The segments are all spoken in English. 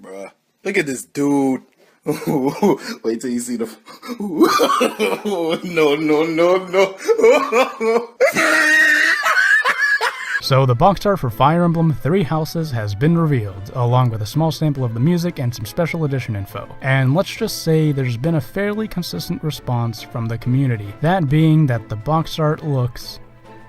Bruh. Look at this dude. Wait till you see the. No, no, no, no. So the box art for Fire Emblem Three Houses has been revealed, along with a small sample of the music and some special edition info. And let's just say there's been a fairly consistent response from the community, that being that the box art looks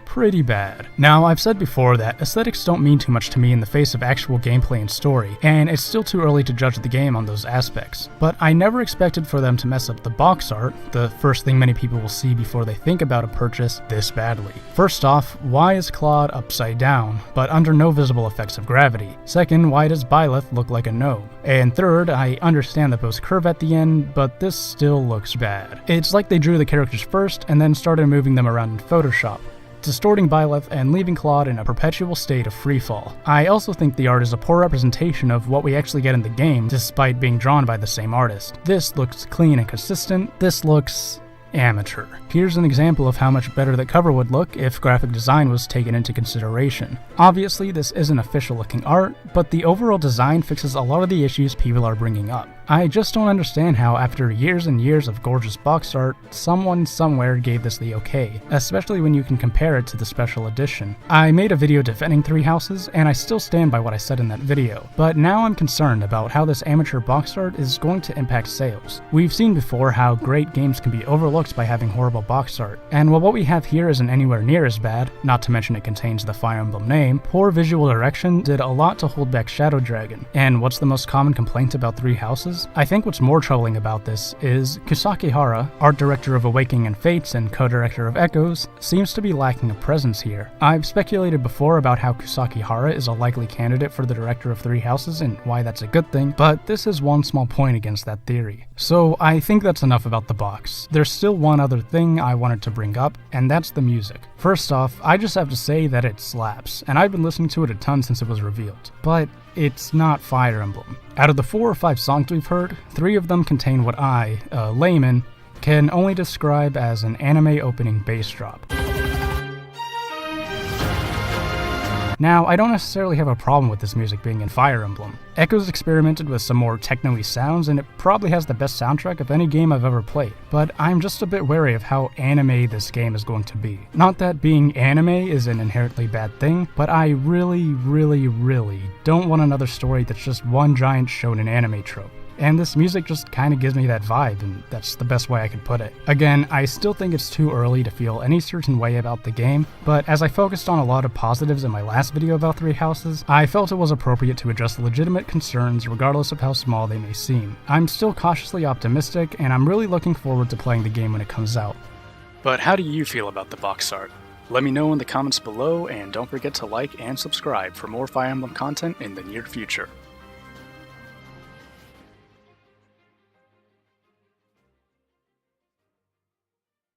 pretty bad. Now, I've said before that aesthetics don't mean too much to me in the face of actual gameplay and story, and it's still too early to judge the game on those aspects. But I never expected for them to mess up the box art, the first thing many people will see before they think about a purchase, this badly. First off, why is Claude upside down, but under no visible effects of gravity? Second, why does Byleth look like a gnome? And third, I understand the bows curve at the end, but this still looks bad. It's like they drew the characters first and then started moving them around in Photoshop, distorting Byleth and leaving Claude in a perpetual state of freefall. I also think the art is a poor representation of what we actually get in the game, despite being drawn by the same artist. This looks clean and consistent. This looks amateur. Here's an example of how much better the cover would look if graphic design was taken into consideration. Obviously, this isn't official looking art, but the overall design fixes a lot of the issues people are bringing up. I just don't understand how, after years and years of gorgeous box art, someone somewhere gave this the okay, especially when you can compare it to the special edition. I made a video defending Three Houses, and I still stand by what I said in that video, but now I'm concerned about how this amateur box art is going to impact sales. We've seen before how great games can be overlooked by having horrible box art, and while what we have here isn't anywhere near as bad, not to mention it contains the Fire Emblem name, poor visual direction did a lot to hold back Shadow Dragon. And what's the most common complaint about Three Houses? I think what's more troubling about this is Kusaki Hara, art director of Awakening and Fates and co-director of Echoes, seems to be lacking a presence here. I've speculated before about how Kusaki Hara is a likely candidate for the director of Three Houses and why that's a good thing, but this is one small point against that theory. So I think that's enough about the box. There's still one other thing I wanted to bring up, and that's the music. First off, I just have to say that it slaps, and I've been listening to it a ton since it was revealed. But it's not Fire Emblem. Out of the 4 or 5 songs we've heard, 3 of them contain what I, a layman, can only describe as an anime opening bass drop. Now, I don't necessarily have a problem with this music being in Fire Emblem. Echoes experimented with some more techno-y sounds, and it probably has the best soundtrack of any game I've ever played, but I'm just a bit wary of how anime this game is going to be. Not that being anime is an inherently bad thing, but I really don't want another story that's just one giant shonen anime trope. And this music just kind of gives me that vibe, and that's the best way I could put it. Again, I still think it's too early to feel any certain way about the game, but as I focused on a lot of positives in my last video about Three Houses, I felt it was appropriate to address legitimate concerns regardless of how small they may seem. I'm still cautiously optimistic, and I'm really looking forward to playing the game when it comes out. But how do you feel about the box art? Let me know in the comments below, and don't forget to like and subscribe for more Fire Emblem content in the near future.